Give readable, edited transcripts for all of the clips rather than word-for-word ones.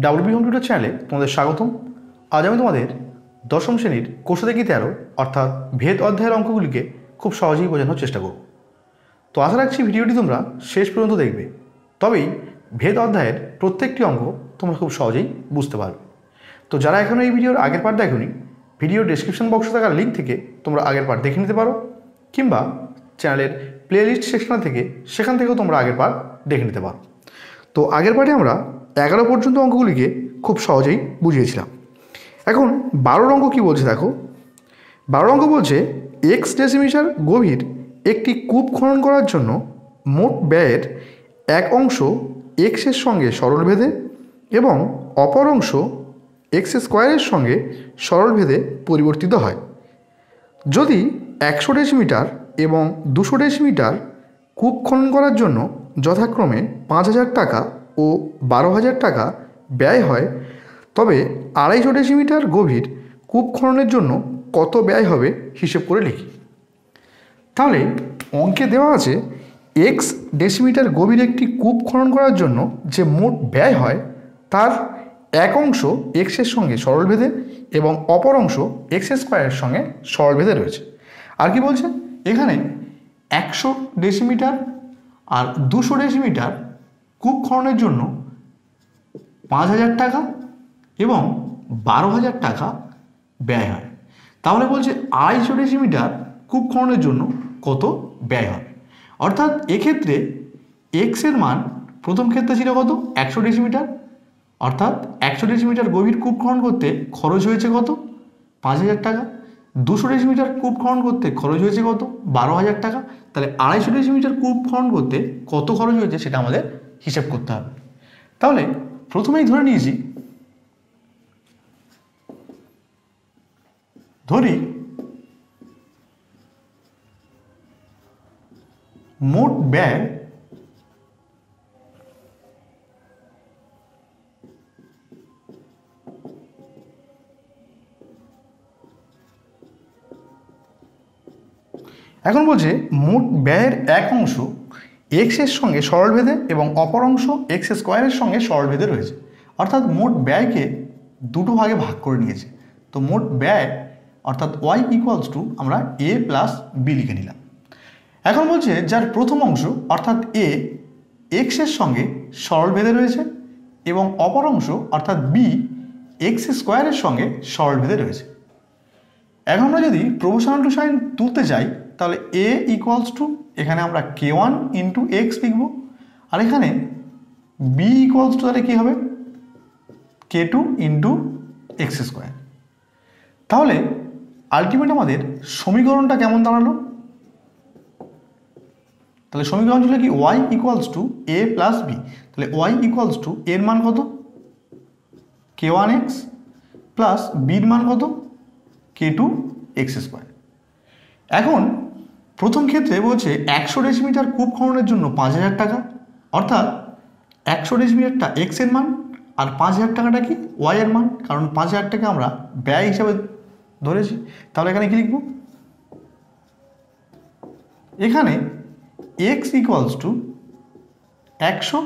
WB home tutor চ্যানেলে তোমাদের স্বাগতম। আজ আমি তোমাদের দশম শ্রেণীর কোষ দেখি 13 অর্থাৎ ভেদ অধ্যায়ের অঙ্কগুলিকে খুব সহজেই বোঝানোর চেষ্টা করব। তো আশা রাখছি ভিডিওটি তোমরা শেষ পর্যন্ত দেখবে, তবেই ভেদ অধ্যায়ের প্রত্যেকটি অঙ্ক তোমরা খুব সহজেই বুঝতে পারবে। তো যারা এখনও এই ভিডিওর আগের পার্ট দেখোনি, ভিডিওর ডেসক্রিপশন বক্সে থাকা লিঙ্ক থেকে তোমরা আগের পার্ট দেখে নিতে পারো, কিংবা চ্যানেলের প্লেলিস্ট সেকশন থেকে সেখান থেকেও তোমরা আগের পার্ট দেখে নিতে পারো। তো আগের পার্টে আমরা 11 পর্যন্ত অঙ্কগুলিকে খুব সহজেই বুঝিয়েছিলাম। এখন 12 অঙ্ক কী বলছে দেখো। 12 অঙ্ক বলছে এক্স ডেসিমিটার গভীর একটি কূপ খনন করার জন্য মোট ব্যয়ের এক অংশ এক্সের সঙ্গে সরলভেদে এবং অপর অংশ এক্স স্কোয়ারের সঙ্গে সরলভেদে পরিবর্তিত হয়। যদি 100 ডেসিমিটার এবং 200 ডেসিমিটার কূপ খনন করার জন্য যথাক্রমে 5000 টাকা ও 12,000 টাকা ব্যয় হয়, তবে 250 ডেসিমিটার গভীর কূপ খননের জন্য কত ব্যয় হবে হিসেব করে লিখি। তাহলে অঙ্কে দেওয়া আছে এক্স ডেসিমিটার গভীর একটি কূপ খনন করার জন্য যে মোট ব্যয় হয় তার এক অংশ এক্সের সঙ্গে সরলভেদে এবং অপর অংশ এক্স স্কোয়ারের সঙ্গে সরলভেদে রয়েছে। আর কি বলছে, এখানে 100 ডেসিমিটার আর 200 ডেসিমিটার কূপ খননের জন্য 5000 টাকা এবং 12,000 টাকা ব্যয় হয়। তাহলে বলছে 250 ডেসিমিটার কূপ খননের জন্য কত ব্যয় হবে। অর্থাৎ এক্ষেত্রে এক্সের মান প্রথম ক্ষেত্রে ছিল কত, 100 ডেসিমিটার, অর্থাৎ 100 ডেসিমিটার গভীর কূপ খনন করতে খরচ হয়েছে কত, 5000 টাকা। 200 ডেসিমিটার কূপ খনন করতে খরচ হয়েছে কত, 12,000 টাকা। তাহলে 250 ডেসিমিটার কূপ খনন করতে কত খরচ হয়েছে সেটা আমাদের হিসাব করতে হবে। তাহলে প্রথমেই ধরি মোট ব্যয় এখন বলছে মোট ব্যয়ের এক অংশ এক্সের সঙ্গে সরলভেদে এবং অপর অংশ এক্স স্কোয়ারের সঙ্গে সরলভেদে রয়েছে। অর্থাৎ মোট ব্যয়কে দুটো ভাগে ভাগ করে নিয়েছে। তো মোট ব্যয় অর্থাৎ ওয়াই ইকুয়ালস টু আমরা এ প্লাস বি লিখে নিলাম। এখন বলছে যার প্রথম অংশ অর্থাৎ এ এক্সের সঙ্গে সরলভেদে রয়েছে এবং অপর অংশ অর্থাৎ বি এক্স স্কোয়ারের সঙ্গে সরলভেদে রয়েছে। এখন আমরা যদি প্রপোর্শনাল টু সাইন তুলতে চাই, তাহলে এ ইকুয়ালস টু এখানে আমরা k1 ইন্টু এক্স লিখব, আর এখানে বি ইকুয়ালস টু তাহলে কী হবে, k2 ইন্টু এক্স স্কোয়ার। তাহলে আলটিমেট আমাদের সমীকরণটা কেমন দাঁড়ালো, তাহলে সমীকরণ ছিল কি y equals to a plus b. তাহলে ওয়াই ইকুয়ালস টু এর মান কত, k1x প্লাস বির মান কত, k2 এক্স স্কোয়ার। এখন প্রথম ক্ষেত্রে বলছে 100 ডেসিমিটার কূপ খননের জন্য 5000 টাকা, অর্থাৎ 100 ডেসিমিটারটা এক্স এর মান আর 5000 টাকাটা কি ওয়াই এর মান, কারণ 5000 টাকা আমরা ব্যয় হিসাবে ধরেছি। তাহলে এখানে কি লিখব, এখানে এক্স ইকুয়ালস টু 100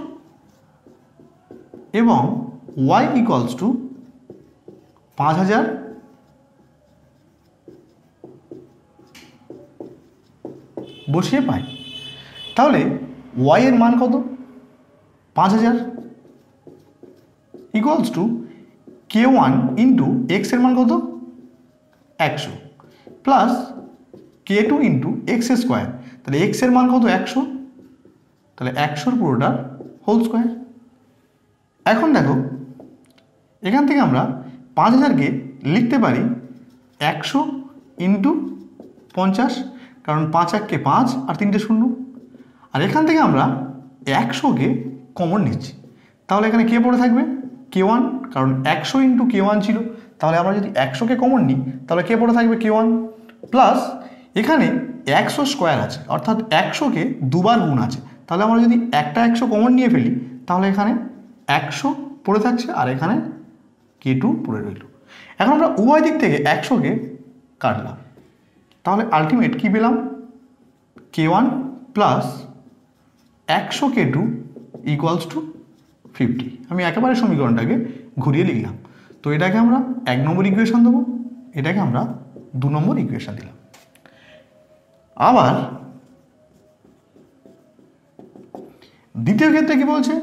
এবং ওয়াই ইকুয়ালস টু 5000 বসিয়ে পাই। তাহলে ওয়াই এর মান কত, 5000 equals to k1 into x এর মান কত, 100 plus k2 into x square. তাহলে এক্স এর মান কত, 100, তাহলে 100 পুরোটার হোল স্কোয়ার। এখন দেখো এখান থেকে আমরা 5000কে লিখতে পারি 100 ইন্টু 50, কারণ 5 1 5 আর 3টে 0। আর এখান থেকে আমরা 100কে কমন নিচ্ছি, তাহলে এখানে কে পড়ে থাকবে, k1, কারণ 100 ইন্টু k1 ছিল। তাহলে আমরা যদি 100কে কমন নিই তাহলে কে পড়ে থাকবে, k1 প্লাস এখানে 100 স্কোয়ার আছে, অর্থাৎ 100কে দুবার গুণ আছে। তাহলে আমরা যদি একটা 100 কমন নিয়ে ফেলি তাহলে এখানে 100 পড়ে থাকছে আর এখানে k2 পড়ে রইল। এখন আমরা উভয় দিক থেকে 100কে কাটলাম, তাহলে আলটিমেট কি পেলাম, k1 plus 100 k2 equals two 50। আমি একেবারে সমীকরণটাকে ঘুরিয়ে লিখলাম। তো এটাকে আমরা 1 নম্বর ইকুয়েশন দেবো, এটাকে আমরা 2 নম্বর ইকুয়েশন দিলাম। আবার দ্বিতীয় ক্ষেত্রে কি বলছে,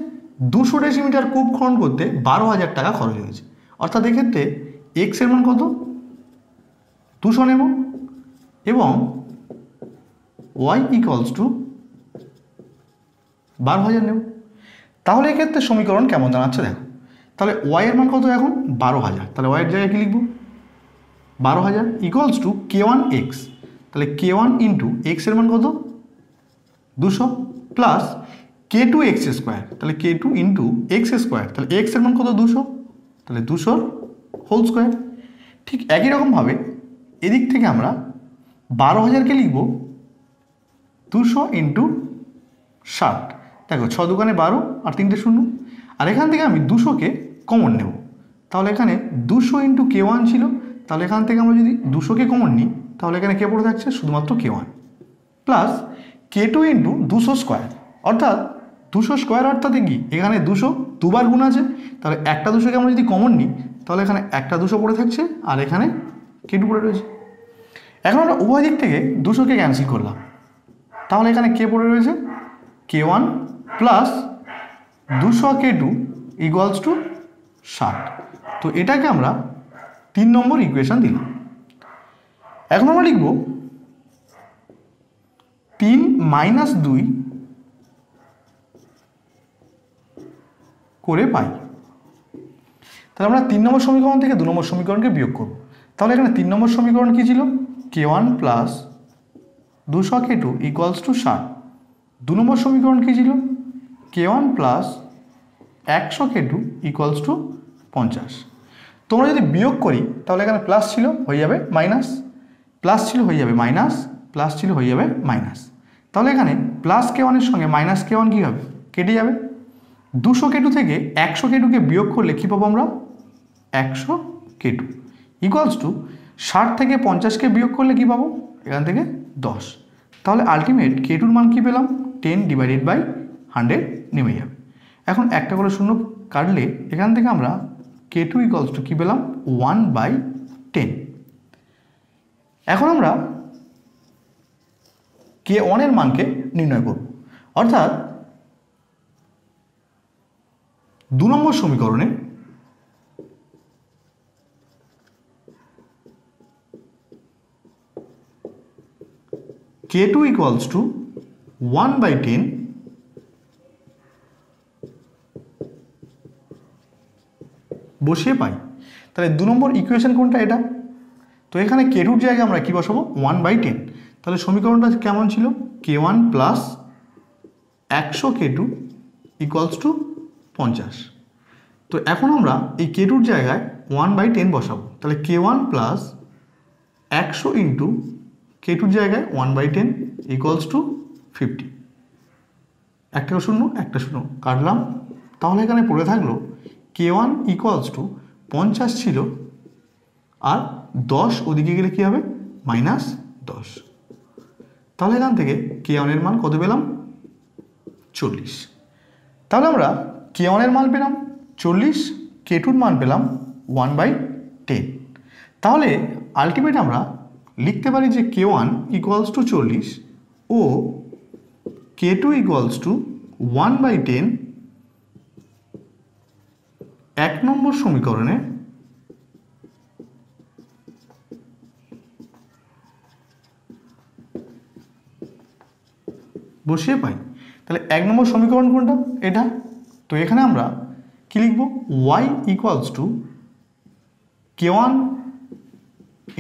200 ডেসিমিটার কূপ খনন করতে 12,000 টাকা খরচ হয়েছে। অর্থাৎ এক্ষেত্রে এক্স এর মান কত, 200 নেব এবং ওয়াই ইকুয়ালস টু 12,000 নেব। তাহলে এক্ষেত্রে সমীকরণ কেমন দাঁড়াচ্ছে দেখো। তাহলে ওয়াই এর মান কত এখন 12,000, তাহলে ওয়াই এর জায়গায় কি লিখব 12,000 ইকুয়ালস টু K1 এক্স, তাহলে K1 ইন্টু এক্স এর মান কত 200 প্লাস K2 এক্স স্কোয়ার, তাহলে K2 ইন্টু এক্স স্কোয়ার, তাহলে এক্স এর মান কত 200, তাহলে 200 হোল স্কোয়ার। ঠিক একই রকমভাবে এদিক থেকে আমরা 12,000কে লিখব 200 ইন্টু 60, দেখো 6 দুগুণে 12 আর 3টে শূন্য, আর এখান থেকে আমি 200কে কমন নেব। তাহলে এখানে 200 ইন্টু K1 ছিল, তাহলে এখান থেকে আমরা যদি 200কে কমন নিই তাহলে এখানে কে পড়ে থাকছে শুধুমাত্র K1 plus K2 into 200 square, অর্থাৎ 200 স্কোয়ার অর্থাৎ কি এখানে 200 দুবার গুণ আছে, তাহলে একটা 200কে আমরা যদি কমন নিই তাহলে এখানে একটা 200 পড়ে থাকছে আর এখানে K2 পড়ে রয়েছে। এখন আমরা উভয় দিক থেকে 200কে ক্যান্সেল করলাম, তাহলে এখানে কে পড়ে রয়েছে K1 plus 200 K2 equals two 60। তো এটাকে আমরা 3 নম্বর ইকুয়েশন দিলাম। এখন আমরা লিখব 3 মাইনাস 2 করে পাই। তাহলে আমরা 3 নম্বর সমীকরণ থেকে 2 নম্বর সমীকরণকে বিয়োগ করব। তাহলে এখানে 3 নম্বর সমীকরণ কি ছিল, K1 plus 200 K2 equals two 60। 2 নম্বর সমীকরণ কি ছিল, K1 plus 100 K2 equals two 50। তোমরা যদি বিয়োগ করি তাহলে এখানে প্লাস ছিল হয়ে যাবে মাইনাস, প্লাস ছিল হয়ে যাবে মাইনাস, প্লাস ছিল হয়ে যাবে মাইনাস। তাহলে এখানে প্লাস K1 এর সঙ্গে মাইনাস K1 কী হবে, কেটে যাবে। 200 K2 থেকে 100 K2কে বিয়োগ করলে কী পাবো আমরা 100 K2 ইকুয়ালস টু 60 থেকে 50কে বিয়োগ করলে কী পাবো এখান থেকে 10। তাহলে আলটিমেট K2-র মান কী পেলাম 10 ডিভাইডেড বাই 100 নেমে যাবে। এখন একটা করে শূন্য কাটলে এখান থেকে আমরা K2 ইকুয়ালস টু কী পেলাম 1/10। এখন আমরা K1 এর মানকে নির্ণয় করব, অর্থাৎ 2 নম্বর সমীকরণে K2 ইকুয়ালস টু 1/10 বসিয়ে পাই। তাহলে 2 নম্বর ইকুয়েশন কোনটা এটা, তো এখানে K2-র জায়গায় আমরা কি বসাবো 1/10। তাহলে সমীকরণটা কেমন ছিল K1 plus 100 K2 equals two 50। তো এখন আমরা এই K2-র জায়গায় 1/10 বসাবো, তাহলে K1 প্লাস 100 ইন্টু K2-র জায়গায় 1/10 ইকুয়ালস টু 50। একটা শূন্য একটা শূন্য কাটলাম, তাহলে এখানে পড়ে থাকলো K1 ইকুয়ালস টু 50 ছিল আর 10 ওদিকে গেলে কী হবে -10। তাহলে এখান থেকে K1 এর মান কত পেলাম 40। তাহলে আমরা K1 এর মান পেলাম 40, K2-র মান পেলাম 1/10। তাহলে আলটিমেট আমরা লিখতে পারি যে K1 ইকুয়ালস টু 40 ও K2 ইকুয়ালস টু 1/10 1 নম্বর সমীকরণে বসিয়ে পাই। তাহলে 1 নম্বর সমীকরণ কোনটা এটা, তো এখানে আমরা কি লিখব y equals to K1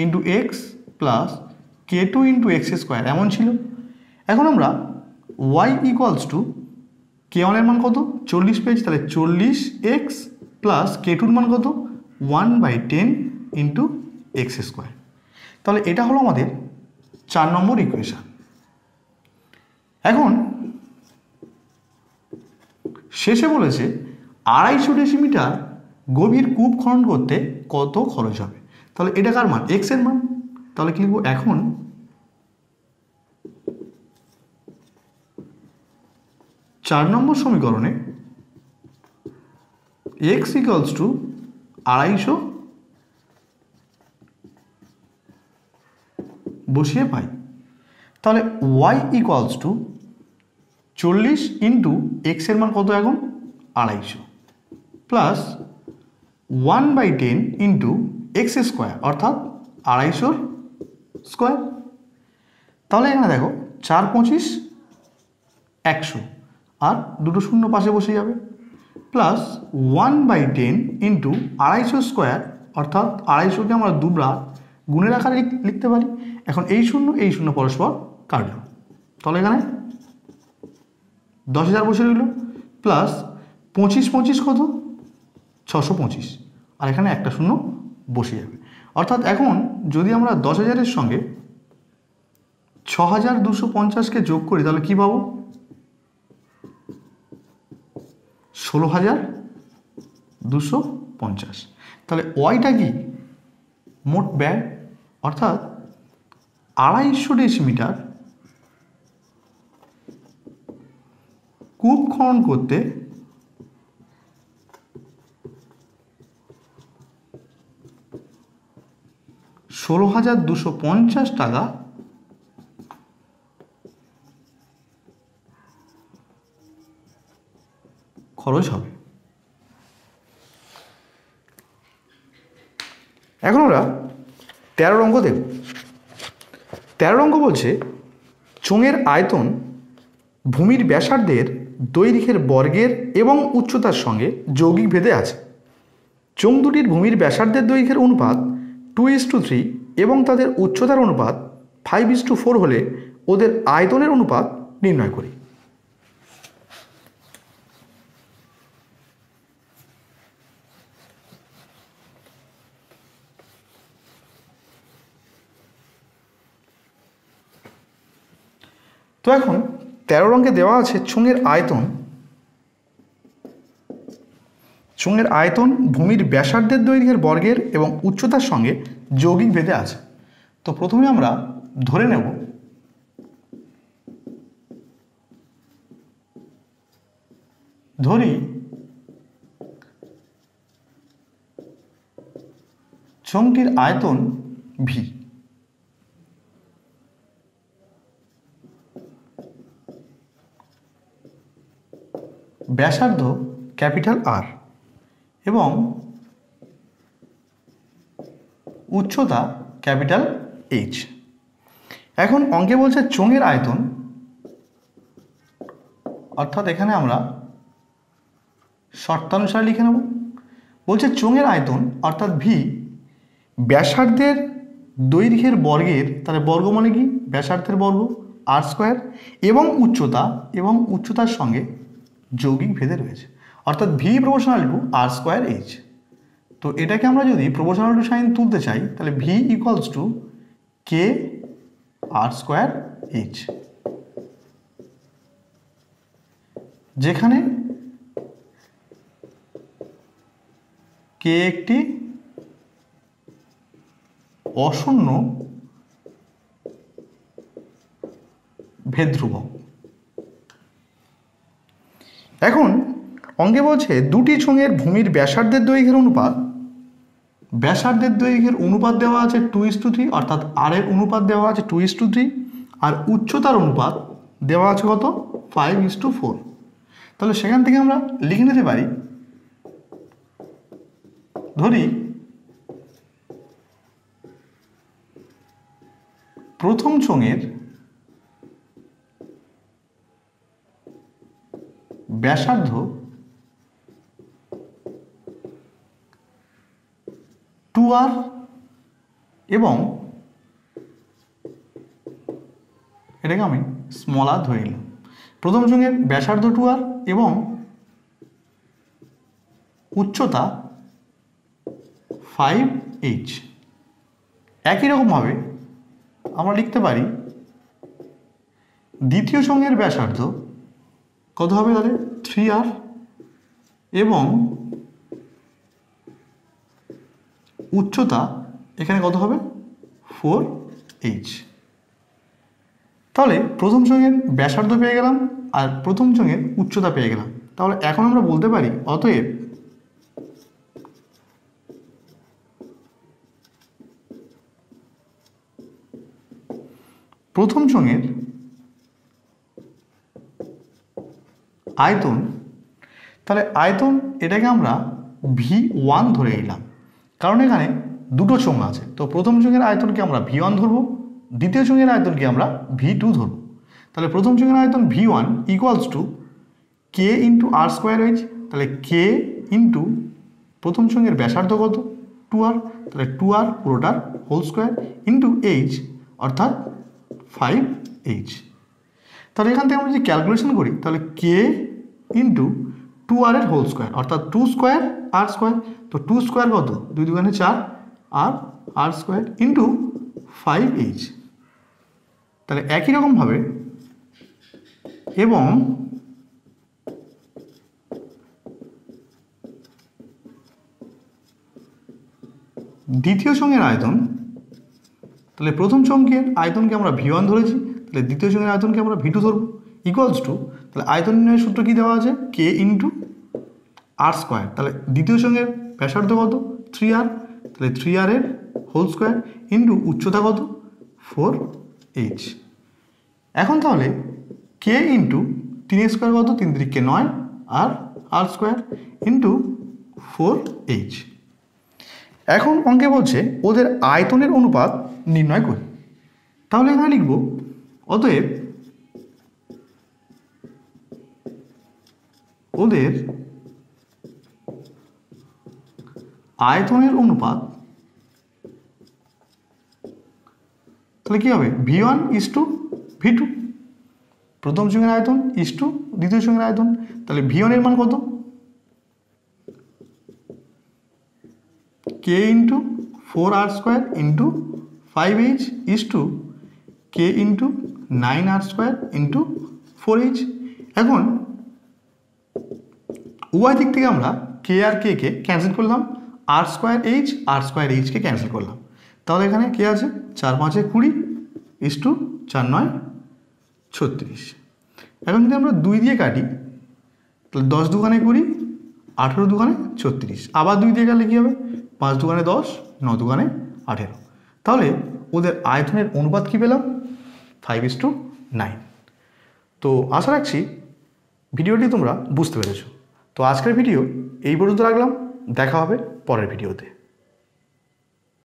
into x plus K2 into x square এমন ছিল। এখন আমরা y ইকুয়ালস টু K1 এর মান কত 40 পেয়েছি, তাহলে 40x প্লাস K2-র মান কত 1/10 ইন্টু এক্স স্কোয়ার। তাহলে এটা হলো আমাদের 4 নম্বর ইকুয়েশন। এখন শেষে বলেছে 250 ডেসিমিটার গভীর কূপ খনন করতে কত খরচ হবে। তাহলে এটা কার মান এক্স এর মান, তাহলে কি লিখব এখন 4 নম্বর সমীকরণে এক্স ইকুয়ালস টু 250 বসিয়ে পাই। তাহলে ওয়াই ইকুয়ালস টু 40 ইন্টু এক্সের মান কত এখন 250 প্লাস 1/10 ইন্টু এক্স স্কোয়ার অর্থাৎ 250 স্কোয়ার। তাহলে এখানে দেখো 4 25 100 আর দুটো শূন্য পাশে বসে যাবে প্লাস 1/10 ইন্টু 250 স্কোয়ার অর্থাৎ 250কে আমরা দুবার গুণের আকারে লিখতে পারি। এখন এই শূন্য পরস্পর কাটলো, তাহলে এখানে 10,000 বসে রইল প্লাস 25 25 কত 625 আর এখানে একটা শূন্য বসে যাবে। অর্থাৎ এখন যদি আমরা 10,000-এর সঙ্গে 6,250-কে যোগ করি তাহলে কি পাবো 16,250। তাহলে ওয়াইটা কি মোট ব্যয় অর্থাৎ 250 ডেসিমিটার কূপ খনন করতে 16,250 টাকা খরচ হবে। এখন আমরা 13 অঙ্ক দেখব। 13 অঙ্ক বলছে চোঙের আয়তন ভূমির ব্যাসার্ধের দৈর্ঘ্যের বর্গের এবং উচ্চতার সঙ্গে যৌগিক ভেদে আছে। চোঙ দুটির ভূমির ব্যাসার্ধের দৈর্ঘ্যের অনুপাত 2:3 এবং তাদের উচ্চতার অনুপাত 5:4 হলে ওদের আয়তনের অনুপাত নির্ণয় করি। তো এখন 13 অঙ্কে দেওয়া আছে চোঙের আয়তন ভূমির ব্যাসার্ধের দৈর্ঘ্যের বর্গের এবং উচ্চতার সঙ্গে যৌগিক ভেদে আছে। তো প্রথমে আমরা ধরে নেব চোঙটির আয়তন ভি, ব্যাসার্ধ ক্যাপিটাল আর এবং উচ্চতা ক্যাপিটাল এইচ। এখন অঙ্কে বলছে চোঙের আয়তন অর্থাৎ এখানে আমরা শর্তানুসারে লিখে নেব। বলছে চোঙের আয়তন অর্থাৎ ভি ব্যাসার্ধের দৈর্ঘ্যের বর্গের, তাহলে বর্গ মানে কি ব্যাসার্ধের বর্গ আর স্কোয়ার এবং উচ্চতার সঙ্গে যৌগিক ভেদে রয়েছে অর্থাৎ V proportional to r square h. তো এটাকে আমরা যদি প্রপোর্শনাল টু সাইন তুলতে চাই তাহলে V equals to k r square h, যেখানে কে একটি অশূন্য ভেদ ধ্রুবক। এখন অঙ্কে বলছে দুটি চোঙের ভূমির ব্যাসার্ধের দৈর্ঘ্যের অনুপাত দেওয়া আছে 2:3 অর্থাৎ আর এর অনুপাত দেওয়া আছে 2:3 আর উচ্চতার অনুপাত দেওয়া আছে কত 5:4। তাহলে সেখান থেকে আমরা লিখে নিতে পারি, ধরি প্রথম চোঙের ব্যাসার্ধ 2r এবং এটাকে আমি স্মল আর ধরে নিলাম। প্রথম চোঙের ব্যাসার্ধ 2r এবং উচ্চতা 5h। একই রকমভাবে আমরা লিখতে পারি দ্বিতীয় চোঙের ব্যাসার্ধ কত হবে তাহলে 3r এবং উচ্চতা এখানে কত হবে 4h। তাহলে প্রথম চোঙের ব্যাসার্ধ পেয়ে গেলাম আর প্রথম চোঙের উচ্চতা পেয়ে গেলাম। তাহলে এখন আমরা বলতে পারি অতএব প্রথম চোঙের আয়তন, তাহলে আয়তন এটাকে আমরা V1 ধরে নিলাম, কারণ এখানে দুটো চোঙ আছে। তো প্রথম চোঙের আয়তনকে আমরা V1 ধরবো, দ্বিতীয় চোঙের আয়তনকে আমরা V2 ধরবো। তাহলে প্রথম চোঙের আয়তন V1 equals to K into r square h. তাহলে K ইন্টু প্রথম চোঙের ব্যাসার্ধ কত 2R, তাহলে 2R পুরোটার হোল স্কোয়ার ইন্টু এইচ অর্থাৎ 5H। তাহলে এখান থেকে আমরা যদি ক্যালকুলেশন করি তাহলে K ইন্টু 2R এর হোল স্কোয়ার অর্থাৎ 2 স্কোয়ার আর স্কোয়ার। তো 2 স্কোয়ার কত 2 দুগুণে 4 আর আর স্কোয়ার ইন্টু 5H। তাহলে একই রকমভাবে এবং দ্বিতীয় চোঙের আয়তন, তাহলে প্রথম চোঙের আয়তনকে আমরা V1 ধরেছি, তাহলে দ্বিতীয় চোঙের আয়তনকে আমরা V2 ধরবো ইকুয়ালস টু, তাহলে আয়তন নির্ণয়ের সূত্র কী দেওয়া আছে K ইন্টু আর স্কোয়ার। তাহলে দ্বিতীয় চোঙের ব্যাসার্ধ কত 3R, তাহলে 3R এর হোল স্কোয়ার ইন্টু উচ্চতা কত 4H। এখন তাহলে K ইন্টু 3 স্কোয়ার কত 3 3কে 9 আর আর স্কোয়ার ইন্টু 4H। এখন অঙ্কে বলছে ওদের আয়তনের অনুপাত নির্ণয় করি। তাহলে এখানে লিখব অতএব ওদের আয়তনের অনুপাত, তাহলে কী হবে V1 ইস টু V2, প্রথম চোঙের আয়তন ইস টু দ্বিতীয় চোঙের আয়তন। তাহলে V1 এর মান কত K into 4R square into 5H is two K into 9R square into 4H। এখন উভয় দিক থেকে আমরা K আর K কে ক্যান্সেল করলাম, আর স্কোয়ার এইচকে ক্যান্সেল করলাম। তাহলে এখানে কে আছে 4 5 20 ইস টু 4 9 36। এখন যদি আমরা 2 দিয়ে কাটি তাহলে 10 দুগুণে 20, 18 দুগুণে 36, আবার 2 দিয়ে কাটলে কী হবে 5 দুগুণে 10, 9 দুগুণে 18। তাহলে ওদের আয়তনের অনুপাত কী পেলাম 5:9। তো আশা রাখছি ভিডিওটি তোমরা বুঝতে পেরেছো। তো আজকের ভিডিও এই পর্যন্ত রাখলাম, দেখা হবে পরের ভিডিওতে।